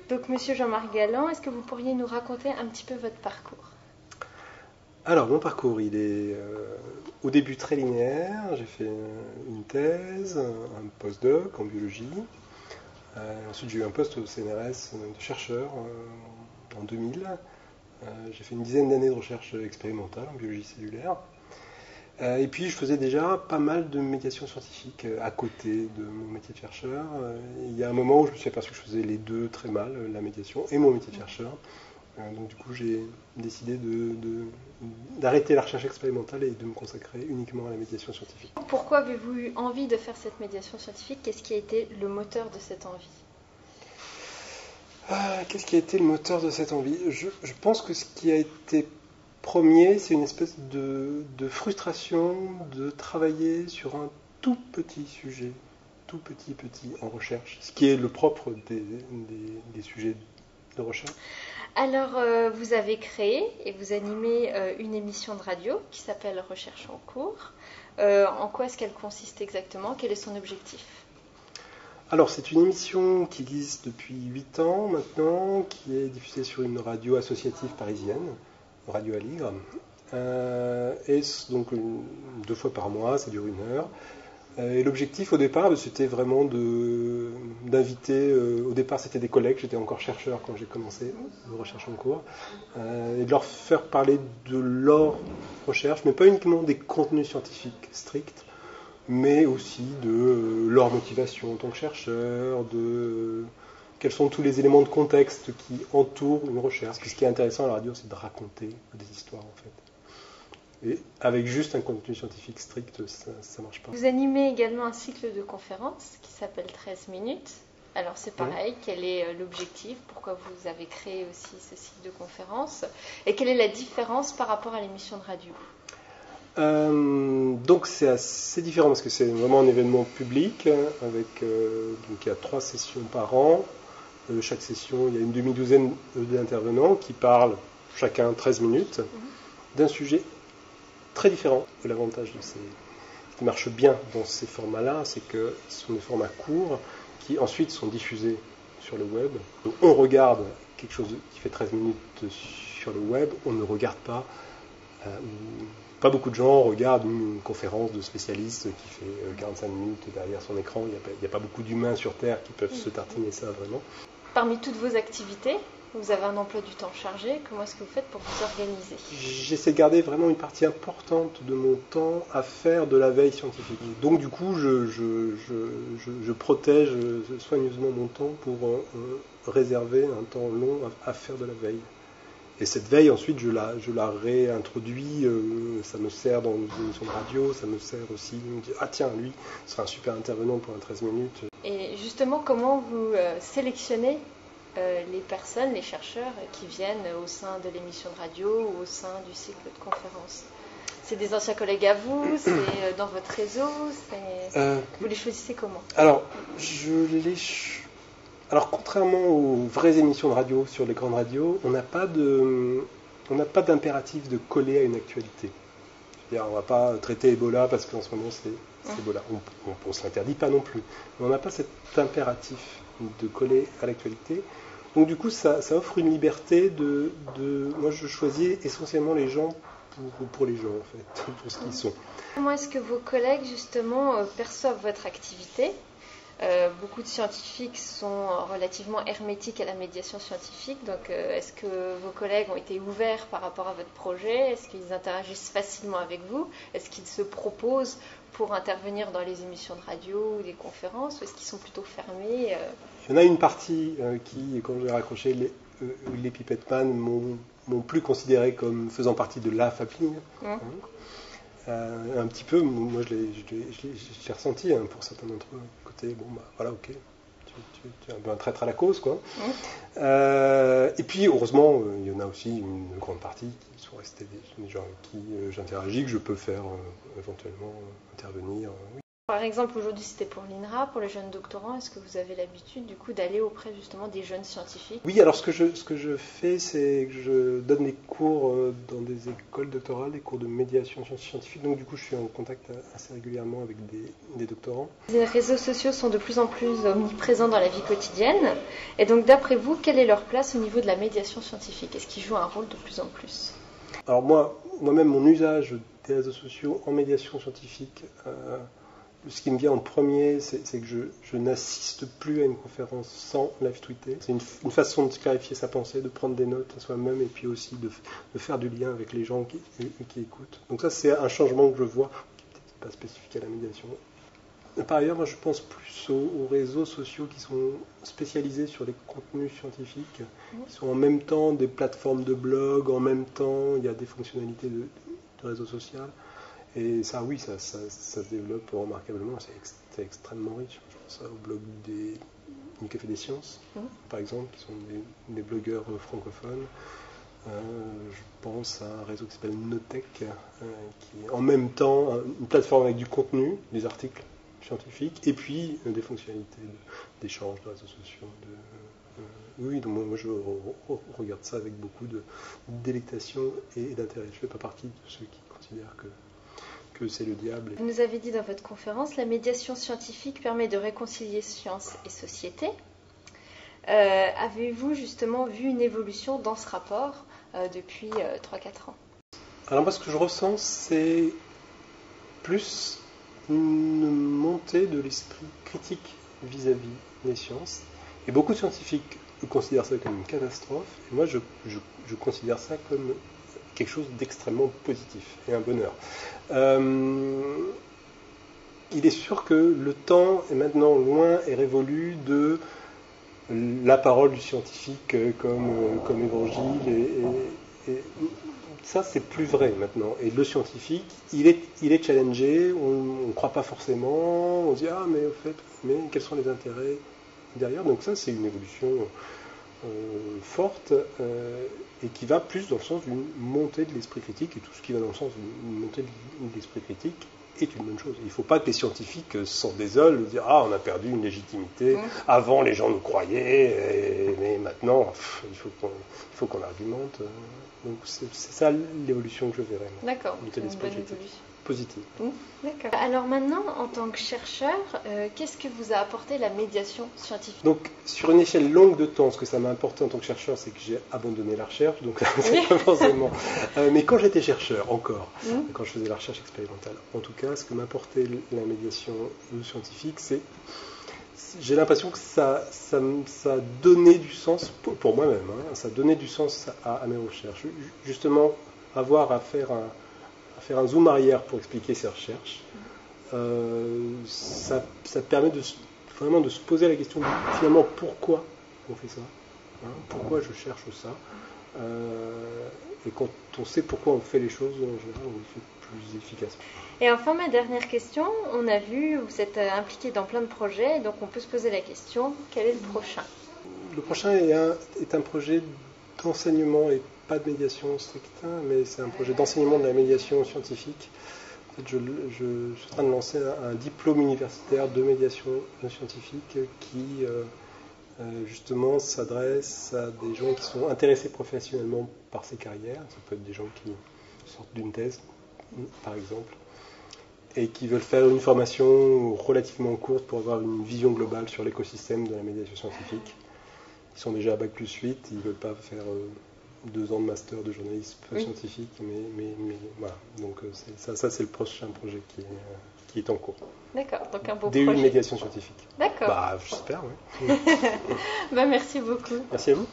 Donc, Monsieur Jean-Marc Galland, est-ce que vous pourriez nous raconter un petit peu votre parcours? Alors, mon parcours, il est au début très linéaire. J'ai fait une thèse, un postdoc en biologie. Ensuite, j'ai eu un poste au CNRS de chercheur en 2000. J'ai fait une dizaine d'années de recherche expérimentale en biologie cellulaire. Et puis, je faisais déjà pas mal de médiation scientifique à côté de mon métier de chercheur. Il y a un moment où je me suis aperçu que je faisais les deux très mal, la médiation et mon métier de chercheur. Donc du coup, j'ai décidé d'arrêter la recherche expérimentale et de me consacrer uniquement à la médiation scientifique. Pourquoi avez-vous eu envie de faire cette médiation scientifique? Qu'est-ce qui a été le moteur de cette envie? Qu'est-ce qui a été le moteur de cette envie? Je pense que ce qui a été premier, c'est une espèce de frustration de travailler sur un tout petit sujet, tout petit en recherche, ce qui est le propre des sujets de recherche. Alors, vous avez créé et vous animez une émission de radio qui s'appelle Recherche en cours. En quoi est-ce qu'elle consiste exactement? Quel est son objectif? Alors, c'est une émission qui existe depuis 8 ans maintenant, qui est diffusée sur une radio associative parisienne, Radio Aligre. Et donc, 2 fois par mois, ça dure 1 heure. Et l'objectif au départ, c'était vraiment d'inviter, au départ c'était des collègues, j'étais encore chercheur quand j'ai commencé de recherche en cours, et de leur faire parler de leur recherche, mais pas uniquement des contenus scientifiques stricts, mais aussi de leur motivation en tant que chercheur, de quels sont tous les éléments de contexte qui entourent une recherche. Parce que ce qui est intéressant à la radio, c'est de raconter des histoires en fait. Et avec juste un contenu scientifique strict, ça ne marche pas. Vous animez également un cycle de conférences qui s'appelle 13 minutes. Alors c'est pareil, quel est l'objectif? Pourquoi vous avez créé aussi ce cycle de conférences? Et quelle est la différence par rapport à l'émission de radio? Donc c'est assez différent parce que c'est vraiment un événement public avec donc il y a 3 sessions par an. Chaque session, il y a une demi-douzaine d'intervenants qui parlent chacun 13 minutes d'un sujet très différent. L'avantage de ce qui marche bien dans ces formats-là, c'est que ce sont des formats courts qui ensuite sont diffusés sur le web. Donc on regarde quelque chose qui fait 13 minutes sur le web, on ne regarde pas. Pas beaucoup de gens regardent une conférence de spécialistes qui fait 45 minutes derrière son écran. Il n'y a pas beaucoup d'humains sur Terre qui peuvent se tartiner ça vraiment. Parmi toutes vos activités, vous avez un emploi du temps chargé. Comment est-ce que vous faites pour vous organiser? J'essaie de garder vraiment une partie importante de mon temps à faire de la veille scientifique. Donc du coup, je protège soigneusement mon temps pour réserver un temps long à faire de la veille. Et cette veille, ensuite, je la réintroduis, ça me sert dans une émission de radio, ça me sert aussi, de me dire, ah tiens, lui, ce sera un super intervenant pour un 13 minutes. Et justement, comment vous sélectionnez les personnes, les chercheurs qui viennent au sein de l'émission de radio ou au sein du cycle de conférences? C'est des anciens collègues à vous? C'est dans votre réseau? Vous les choisissez comment? Alors, contrairement aux vraies émissions de radio sur les grandes radios, on n'a pas d'impératif de coller à une actualité. C'est-à-dire, on ne va pas traiter Ebola parce qu'en ce moment c'est Ebola. On ne se l'interdit pas non plus. Mais on n'a pas cet impératif de coller à l'actualité. Donc du coup, ça offre une liberté Moi, je choisis essentiellement les gens pour les gens, en fait, pour ce qu'ils sont. Comment est-ce que vos collègues, justement, perçoivent votre activité? Beaucoup de scientifiques sont relativement hermétiques à la médiation scientifique, donc est-ce que vos collègues ont été ouverts par rapport à votre projet? Est-ce qu'ils interagissent facilement avec vous? Est-ce qu'ils se proposent pour intervenir dans les émissions de radio ou des conférences, ou est-ce qu'ils sont plutôt fermés? Il y en a une partie qui, quand j'ai raccroché, les Pipetman m'ont plus considéré comme faisant partie de la famille. Un petit peu, moi je l'ai ressenti pour certains d'entre eux, côté, bon bah voilà, ok, tu es un peu un traître à la cause, quoi. Et puis heureusement, il y en a aussi une grande partie qui sont restés des gens avec qui j'interagis, que je peux faire éventuellement intervenir. Par exemple, aujourd'hui, c'était pour l'INRA, pour les jeunes doctorants. Est-ce que vous avez l'habitude, du coup, d'aller auprès, justement, des jeunes scientifiques? Oui, alors ce que je fais, c'est que je donne des cours dans des écoles doctorales, des cours de médiation scientifique. Donc, du coup, je suis en contact assez régulièrement avec des doctorants. Les réseaux sociaux sont de plus en plus omniprésents dans la vie quotidienne. Et donc, d'après vous, quelle est leur place au niveau de la médiation scientifique? Est-ce qu'ils jouent un rôle de plus en plus? Alors, moi-même, mon usage des réseaux sociaux en médiation scientifique, ce qui me vient en premier, c'est que je n'assiste plus à une conférence sans live tweeter. C'est une façon de clarifier sa pensée, de prendre des notes à soi-même et puis aussi de faire du lien avec les gens qui écoutent. Donc ça, c'est un changement que je vois, qui n'est peut-être pas spécifique à la médiation. Par ailleurs, moi, je pense plus aux réseaux sociaux qui sont spécialisés sur les contenus scientifiques, qui sont en même temps des plateformes de blog, en même temps, il y a des fonctionnalités de réseau social. Et ça, oui, ça se développe remarquablement, c'est extrêmement riche. Je pense au blog du Café des Sciences, par exemple, qui sont des blogueurs francophones. Je pense à un réseau qui s'appelle Notech, qui est en même temps une plateforme avec du contenu, des articles scientifiques, et puis des fonctionnalités d'échange de réseaux sociaux. Oui, donc moi je regarde ça avec beaucoup de délectation et d'intérêt. Je ne fais pas partie de ceux qui considèrent que c'est le diable. Vous nous avez dit dans votre conférence, la médiation scientifique permet de réconcilier science et société. Avez-vous justement vu une évolution dans ce rapport depuis 3-4 ans? Alors moi, ce que je ressens, c'est plus une montée de l'esprit critique vis-à-vis des sciences. Et beaucoup de scientifiques considèrent ça comme une catastrophe. Et moi, je considère ça comme quelque chose d'extrêmement positif et un bonheur. Il est sûr que le temps est maintenant loin et révolu de la parole du scientifique comme évangile et ça c'est plus vrai maintenant. Et le scientifique, il est challengé, on ne croit pas forcément, on se dit mais au fait, mais quels sont les intérêts derrière? Donc ça c'est une évolution forte et qui va plus dans le sens d'une montée de l'esprit critique, et tout ce qui va dans le sens d'une montée de l'esprit critique est une bonne chose. Il ne faut pas que les scientifiques s'en désolent, dire on a perdu une légitimité, avant les gens nous croyaient, mais maintenant il faut qu'on argumente. Donc c'est ça l'évolution que je verrais. D'accord, c'est une bonne évolution. Positive. D'accord. Alors maintenant, en tant que chercheur, qu'est-ce que vous a apporté la médiation scientifique? Donc, sur une échelle longue de temps, ce que ça m'a apporté en tant que chercheur, c'est que j'ai abandonné la recherche, donc c'est pas forcément. Mais quand j'étais chercheur, encore, quand je faisais la recherche expérimentale, en tout cas, ce que m'a apporté la médiation scientifique, j'ai l'impression que ça a donné du sens, pour moi-même, ça a donné du sens à mes recherches. Justement, avoir à faire un zoom arrière pour expliquer ses recherches, ça permet vraiment de se poser la question finalement pourquoi on fait ça, pourquoi je cherche ça, et quand on sait pourquoi on fait les choses, en général on les fait plus efficacement. Et enfin, ma dernière question, on a vu, vous êtes impliqué dans plein de projets, donc on peut se poser la question, quel est le prochain? Le prochain est un projet d'enseignement et pas de médiation stricte, mais c'est un projet d'enseignement de la médiation scientifique. En fait, je suis en train de lancer un diplôme universitaire de médiation scientifique qui justement s'adresse à des gens qui sont intéressés professionnellement par ces carrières. Ça peut être des gens qui sortent d'une thèse, par exemple, et qui veulent faire une formation relativement courte pour avoir une vision globale sur l'écosystème de la médiation scientifique. Ils sont déjà à Bac plus 8, ils ne veulent pas faire 2 ans de master de journalisme scientifique, mais voilà. Donc ça c'est le prochain projet qui est en cours. D'accord, donc un beau DU projet. médiation scientifique. D'accord. J'espère, oui. Merci beaucoup. Merci à vous.